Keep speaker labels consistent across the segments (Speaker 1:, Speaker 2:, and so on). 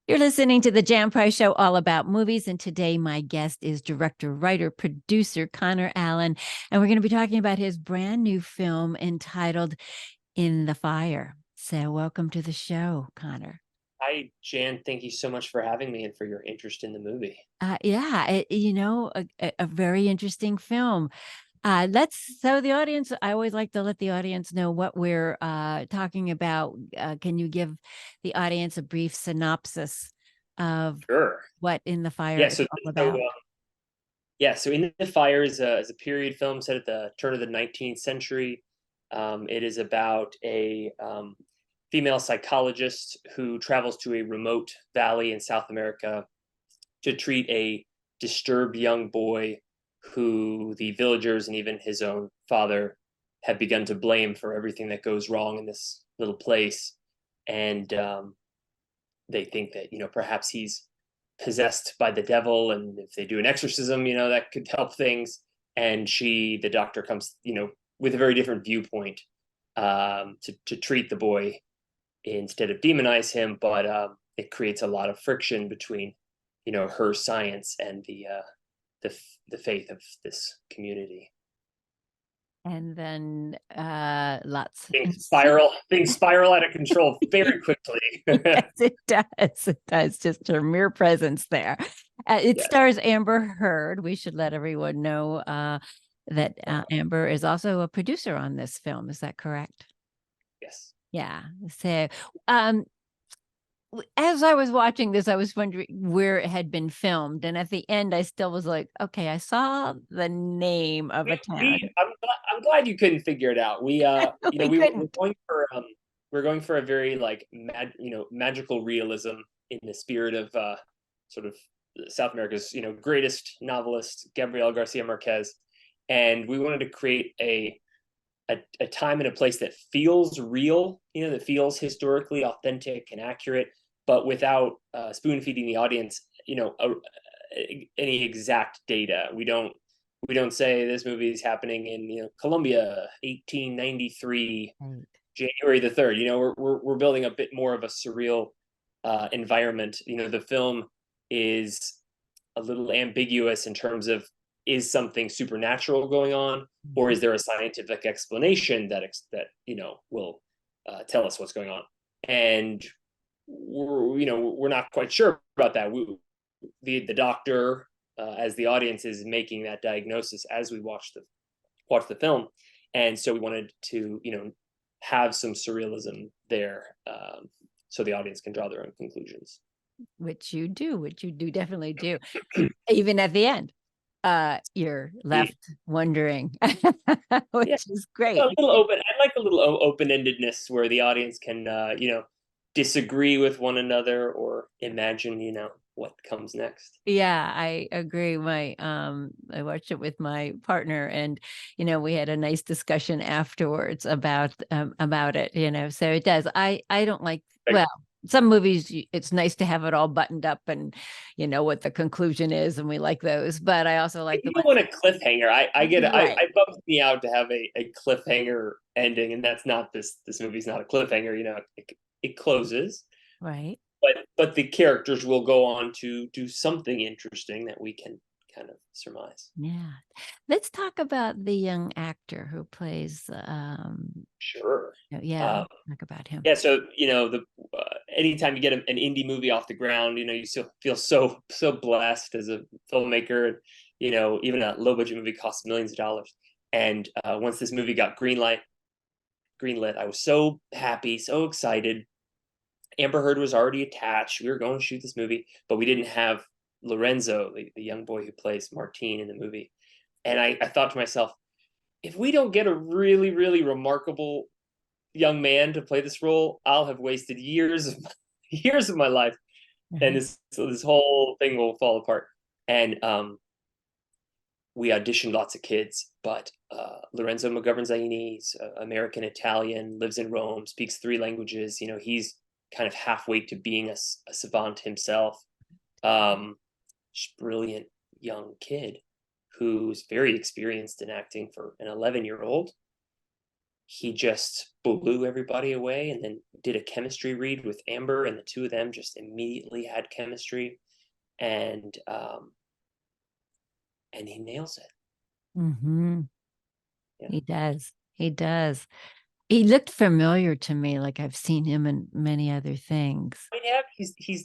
Speaker 1: You're listening to the Jan Price Show, all about movies. And today, my guest is director, writer, producer Conor Allyn. And we're going to be talking about his brand new film entitled In the Fire. So, welcome to the show, Conor.
Speaker 2: Hi, Jan. Thank you so much for having me and for your interest in the movie.
Speaker 1: A very interesting film. So the audience, I always like to let the audience know what we're talking about. Can you give the audience a brief synopsis of
Speaker 2: Sure.
Speaker 1: what In the Fire
Speaker 2: Yeah.
Speaker 1: is
Speaker 2: So,
Speaker 1: all
Speaker 2: so
Speaker 1: about?
Speaker 2: In the Fire is a period film set at the turn of the 19th century. It is about a female psychologist who travels to a remote valley in South America to treat a disturbed young boy who the villagers and even his own father have begun to blame for everything that goes wrong in this little place. And they think that, perhaps he's possessed by the devil, and if they do an exorcism, that could help things. And the doctor, comes, with a very different viewpoint, to treat the boy instead of demonize him. But it creates a lot of friction between, her science and the faith of this community.
Speaker 1: And then lots
Speaker 2: Things spiral out of control very quickly.
Speaker 1: Yes, it does. It does. Just her mere presence there. It
Speaker 2: Yes.
Speaker 1: stars Amber Heard. We should let everyone know that Amber is also a producer on this film. Is that correct?
Speaker 2: Yes.
Speaker 1: Yeah. So, um, as I was watching this, I was wondering where it had been filmed, and at the end, I still was like, "Okay, I saw the name of a town."
Speaker 2: I'm glad you couldn't figure it out.
Speaker 1: We couldn't.
Speaker 2: We're going for a very like magical realism in the spirit of sort of South America's greatest novelist, Gabriel Garcia Marquez. And we wanted to create a time and a place that feels real, that feels historically authentic and accurate, but without spoon feeding the audience, any exact data. We don't say this movie is happening in Colombia, 1893,
Speaker 1: Right.
Speaker 2: January the 3rd. We're building a bit more of a surreal environment. The film is a little ambiguous in terms of, is something supernatural going on, or is there a scientific explanation that will tell us what's going on? And we're not quite sure about that. The doctor, as the audience, is making that diagnosis as we watch the film. And so we wanted to have some surrealism there, so the audience can draw their own conclusions.
Speaker 1: Which you do, definitely do. Even at the end, you're left wondering,
Speaker 2: Yeah,
Speaker 1: which is
Speaker 2: a
Speaker 1: great.
Speaker 2: little open. I like a little open-endedness where the audience can, disagree with one another or imagine, what comes next.
Speaker 1: Yeah, I agree. I watched it with my partner, and we had a nice discussion afterwards about it. So it does. I don't like,
Speaker 2: Like,
Speaker 1: well, some movies it's nice to have it all buttoned up and what the conclusion is, and we like those. But I also like
Speaker 2: if
Speaker 1: the
Speaker 2: you don't
Speaker 1: ones.
Speaker 2: want a cliffhanger, I get it.
Speaker 1: Right.
Speaker 2: I bums me out to have a cliffhanger ending, and that's not this movie's not a cliffhanger. It closes,
Speaker 1: Right.
Speaker 2: but the characters will go on to do something interesting that we can kind of surmise.
Speaker 1: Yeah. Let's talk about the young actor who plays
Speaker 2: Sure.
Speaker 1: yeah,
Speaker 2: Um,
Speaker 1: talk about him.
Speaker 2: yeah. So the anytime you get an indie movie off the ground, you still feel so blessed as a filmmaker. Even a low budget movie costs millions of dollars. And once this movie got greenlit, I was so happy, so excited. Amber Heard was already attached. We were going to shoot this movie, but we didn't have Lorenzo, the young boy who plays Martine in the movie. And I thought to myself, if we don't get a really, really remarkable young man to play this role, I'll have wasted years of my life, and this whole thing will fall apart. And we auditioned lots of kids, but Lorenzo McGovern Zaini's American Italian, lives in Rome, speaks 3 languages. He's kind of halfway to being a savant himself. Just brilliant young kid who's very experienced in acting for an 11-year-old. he just blew everybody away, and then did a chemistry read with Amber, and the two of them just immediately had chemistry, and he nails it.
Speaker 1: Mm-hmm.
Speaker 2: Yeah.
Speaker 1: He does. He does. He looked familiar to me, like I've seen him in many other things.
Speaker 2: I mean, yeah,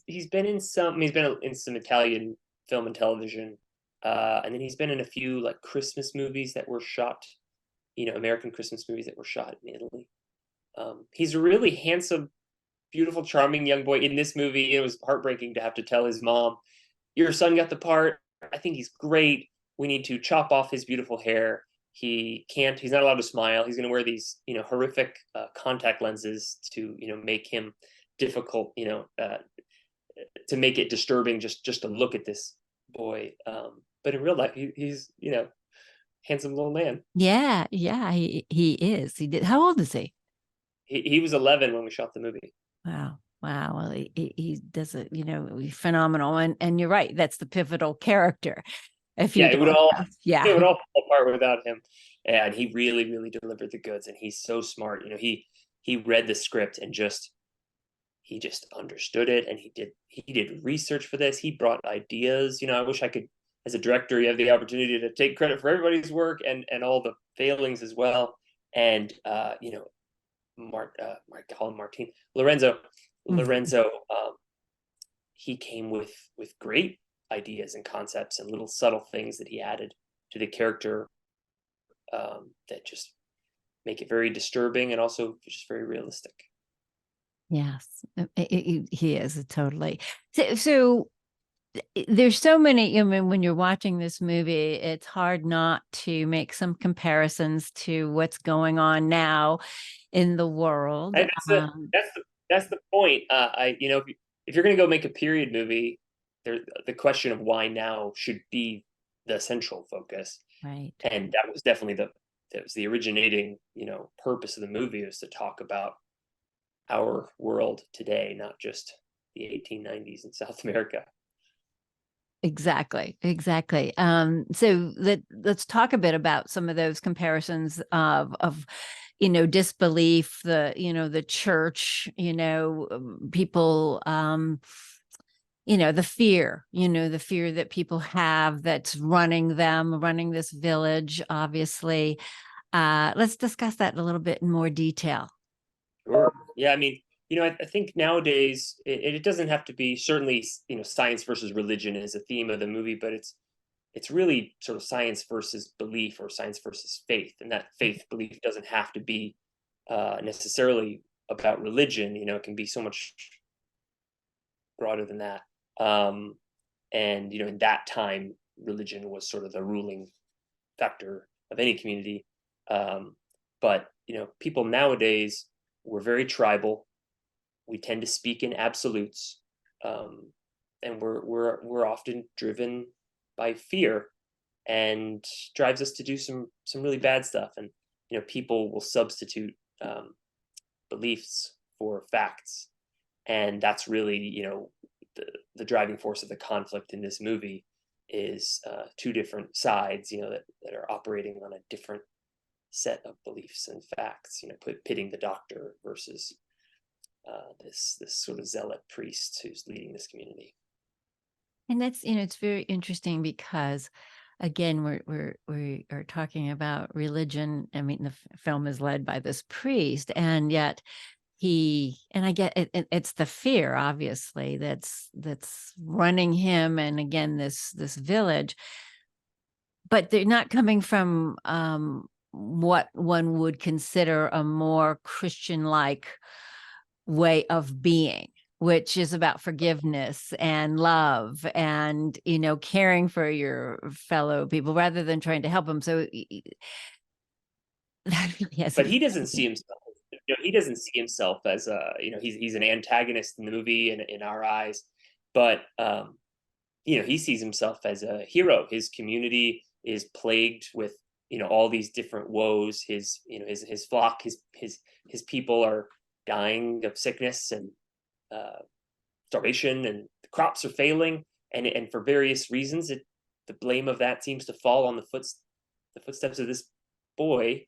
Speaker 2: he's been in some. He's been in some Italian film and television, and then he's been in a few like Christmas movies that were shot, American Christmas movies that were shot in Italy. He's a really handsome, beautiful, charming young boy. In this movie, it was heartbreaking to have to tell his mom, "Your son got the part. I think he's great. We need to chop off his beautiful hair. He can't. He's not allowed to smile. He's going to wear these, horrific contact lenses to, make him difficult, to make it disturbing just to look at this boy. But in real life, he's, handsome little man.
Speaker 1: Yeah, yeah, he is. He did. How old is he?
Speaker 2: He was 11 when we shot the movie.
Speaker 1: Wow. Wow. Well, he does it, phenomenal. And you're right. That's the pivotal character. If
Speaker 2: Yeah,
Speaker 1: you don't have,
Speaker 2: it
Speaker 1: yeah,
Speaker 2: would all fall apart without him. And he really, really delivered the goods. And he's so smart. He read the script and he just understood it, and he did research for this. He brought ideas. I wish I could, as a director, you have the opportunity to take credit for everybody's work and all the failings as well. And call him Martin Lorenzo.
Speaker 1: mhm,
Speaker 2: Lorenzo, he came with great ideas and concepts and little subtle things that he added to the character, that just make it very disturbing and also just very realistic.
Speaker 1: yes, he is totally. So there's so many. I mean, when you're watching this movie, it's hard not to make some comparisons to what's going on now in the world.
Speaker 2: And that's the point. If you're going to go make a period movie, the question of why now should be the central focus.
Speaker 1: Right.
Speaker 2: And that was the originating, purpose of the movie, was to talk about our world today, not just the 1890s in South America.
Speaker 1: Exactly, exactly. So let's talk a bit about some of those comparisons of disbelief, the church, people, the fear that people have that's running this village, obviously. Let's discuss that a little bit in more detail.
Speaker 2: Sure. Yeah, I mean, I think nowadays it doesn't have to be, certainly, science versus religion is a theme of the movie, but it's really sort of science versus belief, or science versus faith, and that faith belief doesn't have to be necessarily about religion. It can be so much broader than that. And in that time, religion was sort of the ruling factor of any community. But people nowadays, we're very tribal. We tend to speak in absolutes, and we're often driven by fear, and drives us to do some really bad stuff. And people will substitute beliefs for facts, and that's really the driving force of the conflict in this movie is two different sides, that are operating on a different set of beliefs and facts. Pitting the doctor versus this sort of zealot priest who's leading this community.
Speaker 1: And that's, it's very interesting because, again, we are talking about religion. I mean, the film is led by this priest, and yet and I get it's the fear, obviously, that's running him, and again, this village, but they're not coming from what one would consider a more Christian-like way of being, which is about forgiveness and love and caring for your fellow people rather than trying to help them. So that really has
Speaker 2: But he doesn't see himself. He doesn't see himself as he's an antagonist in the movie and in our eyes, but he sees himself as a hero. His community is plagued with all these different woes. His flock, his people are dying of sickness and starvation, and the crops are failing, and for various reasons, the blame of that seems to fall on the footsteps of this boy.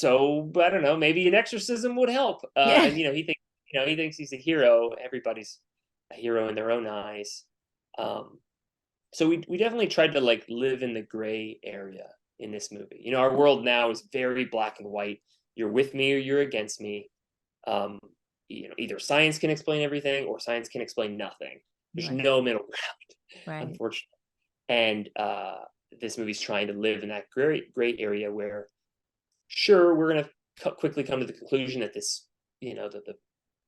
Speaker 2: so I don't know, maybe an exorcism would help.
Speaker 1: Yeah.
Speaker 2: And he thinks he's a hero. Everybody's a hero in their own eyes. Um, so we definitely tried to like live in the gray area in this movie. Our world now is very black and white. You're with me or you're against me. Um, either science can explain everything or science can explain nothing. There's
Speaker 1: Right.
Speaker 2: no middle ground,
Speaker 1: Right.
Speaker 2: unfortunately. And this movie's trying to live in that gray area where, sure, we're going to quickly come to the conclusion that the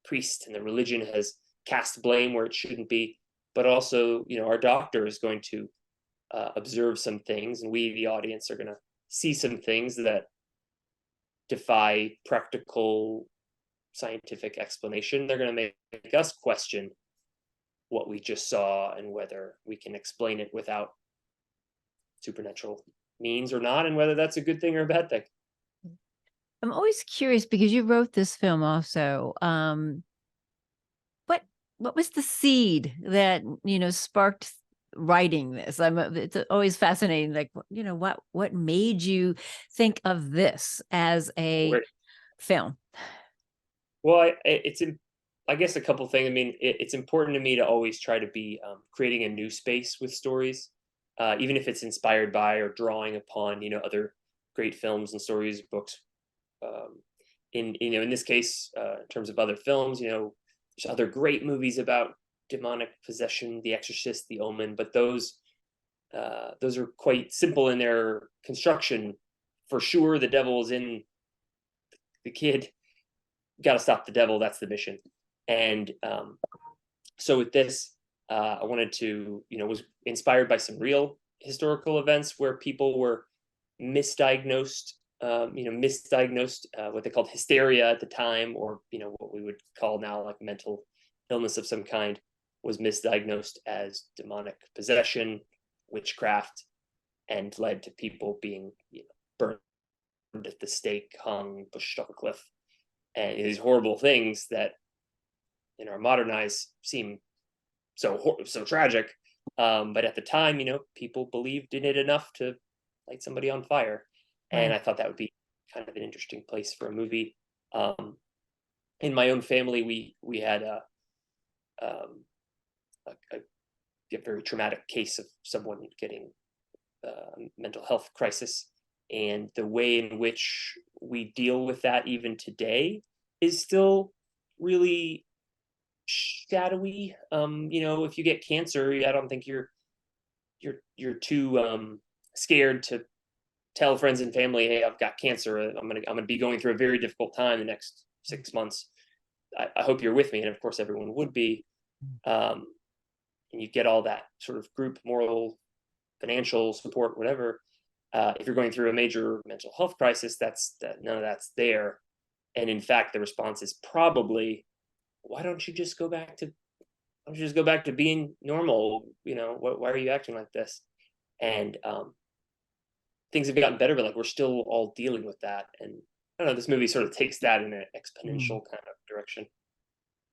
Speaker 2: priest and the religion has cast blame where it shouldn't be, but also, our doctor is going to observe some things, and we, the audience, are going to see some things that defy practical scientific explanation. They're going to make us question what we just saw and whether we can explain it without supernatural means or not, and whether that's a good thing or a bad thing.
Speaker 1: I'm always curious because you wrote this film also. What what was the seed that, sparked writing this? It's always fascinating. Like, what made you think of this as a film?
Speaker 2: Well, I guess a couple things. I mean, it's important to me to always try to be creating a new space with stories, even if it's inspired by or drawing upon, other great films and stories, books. Um, in this case, in terms of other films, there's other great movies about demonic possession, The Exorcist, The Omen, but those are quite simple in their construction. For sure, the devil is in the kid. Got to stop the devil. That's the mission. And so with this, I wanted to, was inspired by some real historical events where people were misdiagnosed, what they called hysteria at the time, or what we would call now like mental illness of some kind, was misdiagnosed as demonic possession, witchcraft, and led to people being burned at the stake, hung, pushed off a cliff, and these horrible things that in our modern eyes seem so tragic. But at the time, people believed in it enough to light somebody on fire, and
Speaker 1: Right.
Speaker 2: I thought that would be kind of an interesting place for a movie. In my own family, we had um, a very traumatic case of someone getting a mental health crisis, and the way in which we deal with that even today is still really shadowy. If you get cancer, I don't think you're too scared to tell friends and family, "Hey, I've got cancer. I'm gonna be going through a very difficult time the next 6 months. I hope you're with me." And of course, everyone would be. Um, and you get all that sort of group moral, financial support, whatever. If you're going through a major mental health crisis, none of that's there. And in fact, the response is probably, "Why don't you just go back to being normal? Why are you acting like this?" And things have gotten better, but like we're still all dealing with that. And I don't know, this movie sort of takes that in an
Speaker 1: Mm.
Speaker 2: exponential kind of direction.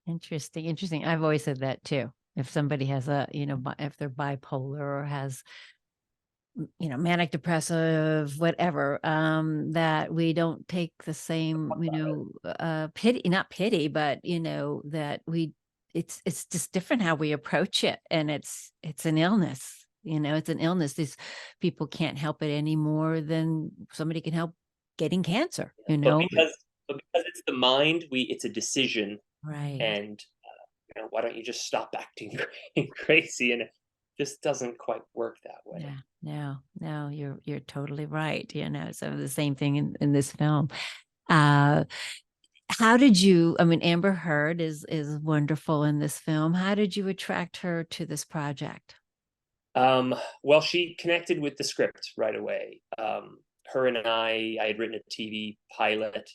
Speaker 1: Interesting. Interesting. I've always said that too. If somebody has if they're bipolar or has, manic depressive, whatever, that we don't take the same, pity, not pity, but, that it's just different how we approach it. And it's an illness, it's an illness. These people can't help it any more than somebody can help getting cancer,
Speaker 2: But because it's the mind, it's a decision,
Speaker 1: Right.
Speaker 2: and why don't you just stop acting crazy? And it just doesn't quite work that way.
Speaker 1: Yeah, no, no, you're totally right. So the same thing in this film. Uh, how did you? I mean, Amber Heard is wonderful in this film. How did you attract her to this project?
Speaker 2: Well, she connected with the script right away. Her and I had written a TV pilot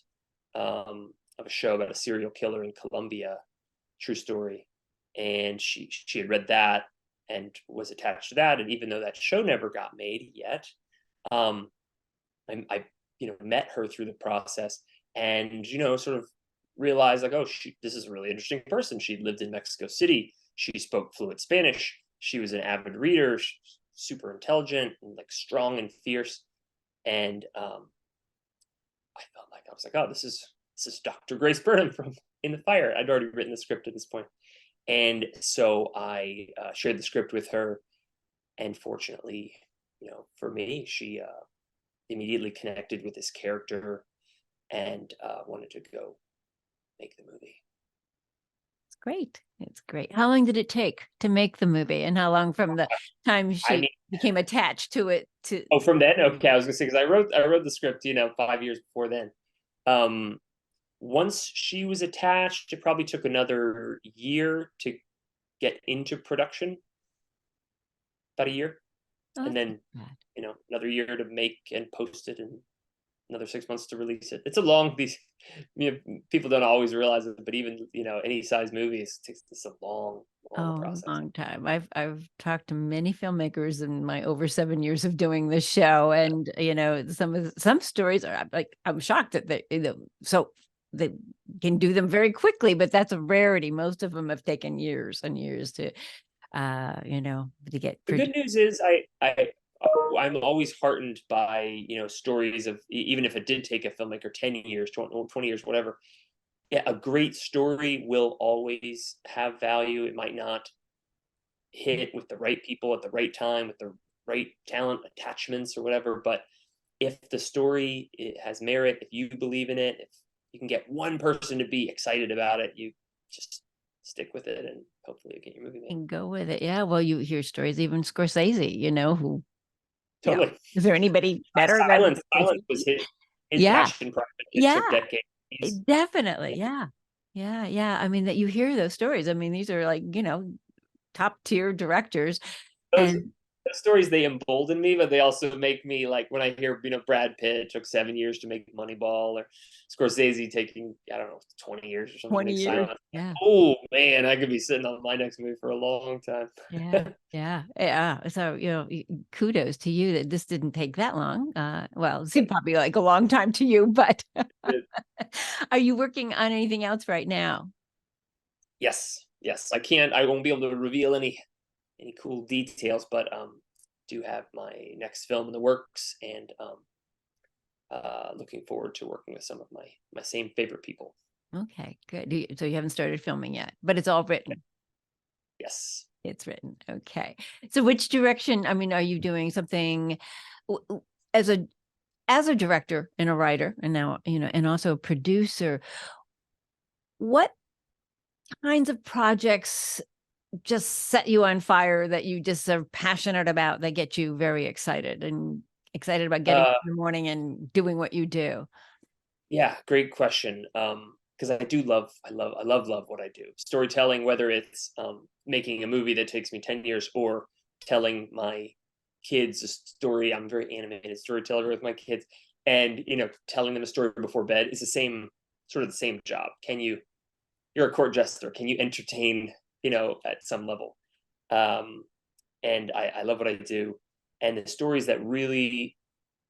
Speaker 2: of a show about a serial killer in Colombia, true story, and she had read that and was attached to that. And even though that show never got made yet, um, I met her through the process, and sort of realized like, oh, this is a really interesting person. She lived in Mexico City. She spoke fluent Spanish. She was an avid reader. Super intelligent and like strong and fierce. And I felt like I was like, oh, this is Dr. Grace Burnham from In the Fire. I'd already written the script at this point, and so I shared the script with her, and fortunately, for me, she immediately connected with this character and wanted to go make the movie.
Speaker 1: It's great. It's great. How long did it take to make the movie, and how long from the time
Speaker 2: I
Speaker 1: she
Speaker 2: mean,
Speaker 1: became attached to it to
Speaker 2: oh, from then, okay, I was gonna say because I wrote the script, 5 years before then. Um, Once she was attached, it probably took another year to get into production, about a year,
Speaker 1: oh,
Speaker 2: and
Speaker 1: that's
Speaker 2: then
Speaker 1: not bad.
Speaker 2: another year to make and post it, and another 6 months to release it. It's a long these people don't always realize it, but even any size movies takes this a long, long
Speaker 1: Oh, a
Speaker 2: process.
Speaker 1: long time. I've talked to many filmmakers in my over 7 years of doing this show, and some stories are like, I'm shocked that so they can do them very quickly, but that's a rarity. Most of them have taken years and years to to get
Speaker 2: The good
Speaker 1: produced.
Speaker 2: news is I'm always heartened by stories of even if it did take a filmmaker 10 years, 20 years, whatever. Yeah, a great story will always have value. It might not hit with the right people at the right time with the right talent attachments or whatever, but if the story it has merit, if you believe in it, if you can get one person to be excited about it, you just stick with it and hopefully you get your movie made.
Speaker 1: And go with it. Yeah. Well, you hear stories, even Scorsese, who,
Speaker 2: Totally.
Speaker 1: is there anybody better than
Speaker 2: Silence was
Speaker 1: Scorsese?
Speaker 2: his
Speaker 1: Yeah.
Speaker 2: passion project. It
Speaker 1: Yeah.
Speaker 2: took decades. He's,
Speaker 1: Definitely. Yeah. Yeah. Yeah. I mean, that you hear those stories. I mean, these are like, top tier directors.
Speaker 2: those
Speaker 1: And
Speaker 2: those stories, they embolden me, but they also make me like when I hear Brad Pitt took 7 years to make Moneyball, or Scorsese taking I don't know 20 years or something to
Speaker 1: 20
Speaker 2: make
Speaker 1: years.
Speaker 2: Silence.
Speaker 1: Yeah.
Speaker 2: Oh man, I could be sitting on my next movie for a long time.
Speaker 1: Yeah. Yeah. Yeah. So, kudos to you that this didn't take that long. Well, it seemed probably like a long time to you, but are you working on anything else right now?
Speaker 2: Yes, yes. I won't be able to reveal any cool details, but do have my next film in the works, and looking forward to working with some of my same favorite people.
Speaker 1: Okay, good. So you haven't started filming yet, but it's all written.
Speaker 2: Yes.
Speaker 1: It's written. Okay. So which direction, I mean, are you doing something as a director and a writer, and now, and also a producer? What kinds of projects just set you on fire that you just are passionate about, that get you very excited about getting up
Speaker 2: Uh,
Speaker 1: in the morning and doing what you do?
Speaker 2: yeah, great question. Because I love what I do. Storytelling, whether it's making a movie that takes me 10 years, or telling my kids a story. I'm a very animated storyteller with my kids, and telling them a story before bed is the same sort of the same job. You're a court jester. Can you entertain, at some level? Um, and I love what I do. And the stories that really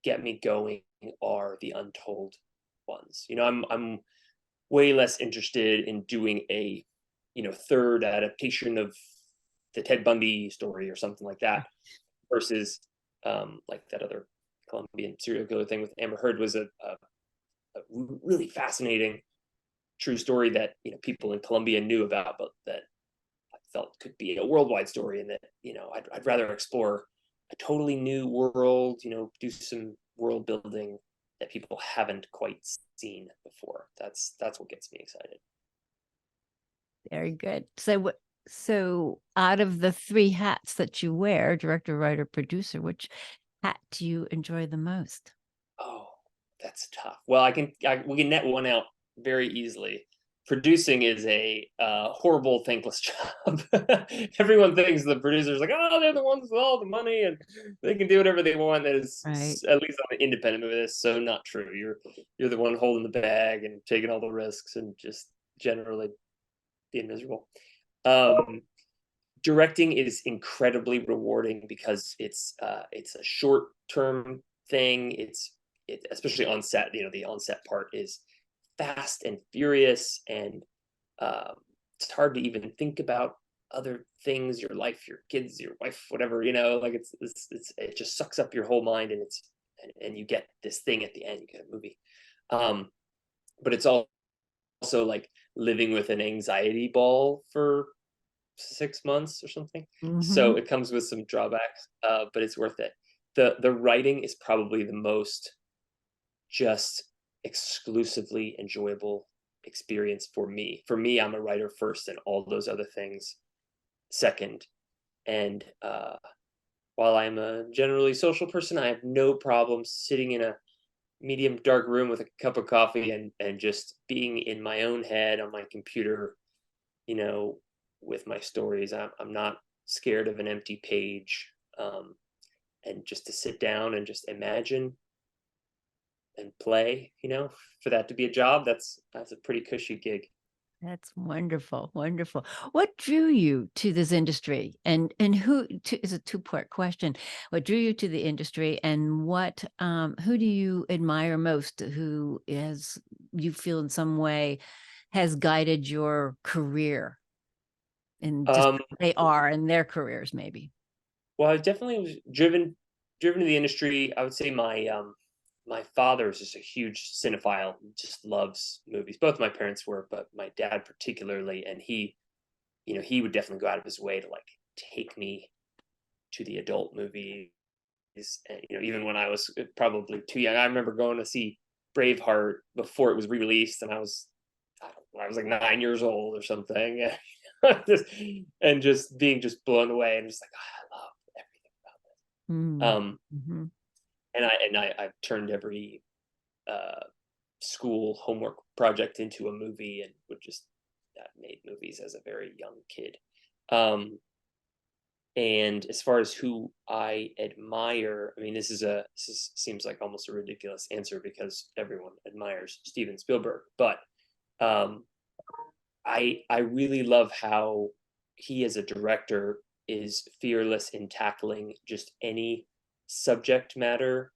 Speaker 2: get me going are the untold ones. I'm way less interested in doing a third adaptation of the Ted Bundy story or something like that, versus like that other Colombian serial killer thing with Amber Heard was a really fascinating true story that people in Colombia knew about, but that I felt could be a worldwide story, and that I'd rather explore a totally new world, do some world building that people haven't quite seen before. That's what gets me excited.
Speaker 1: Very good. So out of the three hats that you wear, director, writer, producer, which hat do you enjoy the most?
Speaker 2: Oh, that's tough. Well, we can net one out very easily. Producing is a horrible, thankless job. Everyone thinks the producers like, oh, they're the ones with all the money and they can do whatever they want. That is,
Speaker 1: Right.
Speaker 2: at least on the independent movie, that's so not true. You're the one holding the bag and taking all the risks and just generally being miserable. Um, Directing is incredibly rewarding because it's a short term thing. Especially on set. The on set part is fast and furious, and um, it's hard to even think about other things, your life, your kids, your wife, whatever. Like it just sucks up your whole mind, and you get this thing at the end. You get a movie. But it's also like living with an anxiety ball for 6 months or something. So
Speaker 1: Hmm.
Speaker 2: it comes with some drawbacks, but it's worth it. The writing is probably the most just exclusively enjoyable experience for me. For me, I'm a writer first, and all those other things second. And while I'm a generally social person, I have no problem sitting in a medium dark room with a cup of coffee and just being in my own head on my computer, you know, with my stories. I'm not scared of an empty page. And just to sit down and just imagine and play, for that to be a job, that's a pretty cushy gig.
Speaker 1: That's wonderful, wonderful. What drew you to this industry, and who is a two-part question. What drew you to the industry, and who do you admire most, who is, you feel in some way, has guided your career, and just
Speaker 2: Um,
Speaker 1: they are in their careers maybe?
Speaker 2: well, I definitely was driven to the industry. I would say my father is just a huge cinephile, just loves movies. Both my parents were, but my dad particularly, and he would definitely go out of his way to like take me to the adult movies. And, even when I was probably too young, I remember going to see Braveheart before it was re-released, and I was like 9 years old or something. And just being just blown away, and just like, oh, I love everything about this.
Speaker 1: Mm. Mhm.
Speaker 2: And I've turned every uh, school homework project into a movie, and would just made movies as a very young kid. Um, and as far as who I admire, I mean, seems like almost a ridiculous answer because everyone admires Steven Spielberg, but um, I really love how he as a director is fearless in tackling just any subject matter.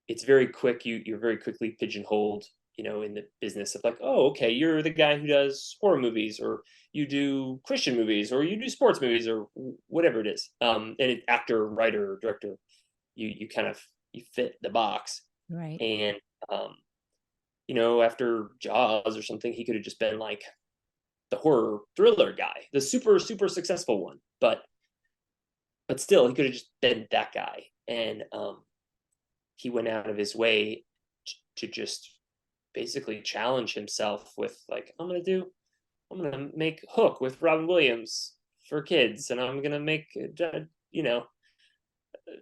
Speaker 2: It's very quick. You're very quickly pigeonholed, in the business of like, oh, okay, you're the guy who does horror movies, or you do Christian movies, or you do sports movies, or whatever it is. And actor, writer, director, you kind of you fit the box.
Speaker 1: Right.
Speaker 2: And um, after Jaws or something, he could have just been like the horror thriller guy, the super super successful one. But still, he could have just been that guy. And he went out of his way to just basically challenge himself with like, I'm gonna make Hook with Robin Williams for kids, and I'm gonna make you know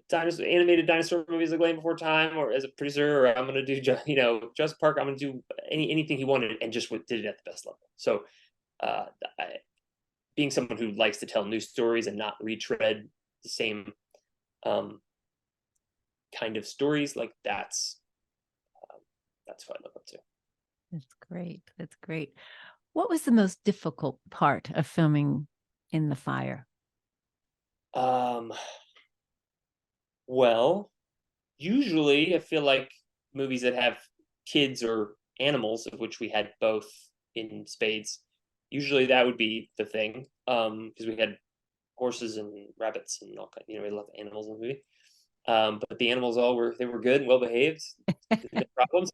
Speaker 2: dinosaur animated dinosaur movies like Land Before Time, or as a producer, or I'm gonna do Jurassic Park. I'm gonna do anything he wanted, and just did it at the best level. So uh, I, being someone who likes to tell new stories and not retread the same um, kind of stories, like that's what I look up to.
Speaker 1: That's great. That's great. What was the most difficult part of filming In the Fire?
Speaker 2: Um, well, usually I feel like movies that have kids or animals, of which we had both in spades, usually that would be the thing. Because we had horses and rabbits and all kind, we had a lot of animals in the movie. But the animals they were good and well behaved, no problems.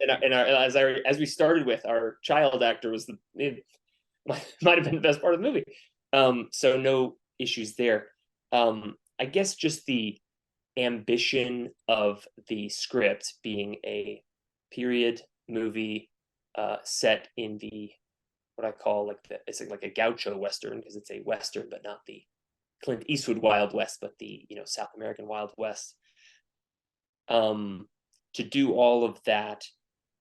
Speaker 2: As we started with, our child actor was it might have been the best part of the movie. So no issues there. I guess just the ambition of the script being a period movie set in the what I call it's like a gaucho western, because it's a western, but not the Clint Eastwood Wild West, but the South American Wild West. Um, to do all of that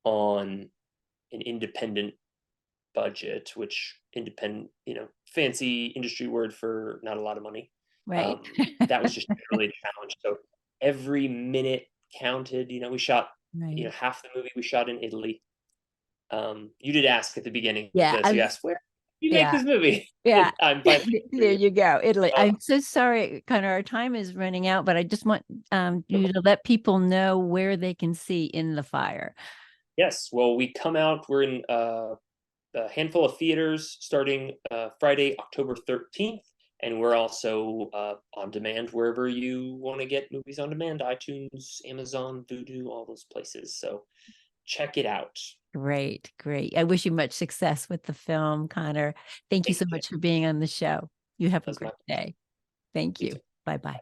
Speaker 2: on an independent budget, which independent, fancy industry word for not a lot of money.
Speaker 1: Right.
Speaker 2: That was just really a challenge. So every minute counted. We shot,
Speaker 1: Right.
Speaker 2: half the movie we shot in Italy. You did ask at the beginning of
Speaker 1: Yeah.
Speaker 2: this. You asked, where did you make
Speaker 1: Yeah.
Speaker 2: this movie?
Speaker 1: Yeah.
Speaker 2: I'm by
Speaker 1: There you go. Italy.
Speaker 2: uh,
Speaker 1: I'm so sorry, Connor. Our time is running out, but I just want you to let people know where they can see In the Fire.
Speaker 2: yes. Well, we come out. We're in a handful of theaters starting Friday, October 13th. And we're also on demand wherever you want to get movies on demand: iTunes, Amazon, Vudu, all those places. So check it out.
Speaker 1: Great, great. I wish you much success with the film, Conor. Thank you
Speaker 2: Thank
Speaker 1: so
Speaker 2: you.
Speaker 1: much for being on the show. You have a
Speaker 2: That's my
Speaker 1: great day. Thank
Speaker 2: you
Speaker 1: you.
Speaker 2: too.
Speaker 1: Bye bye.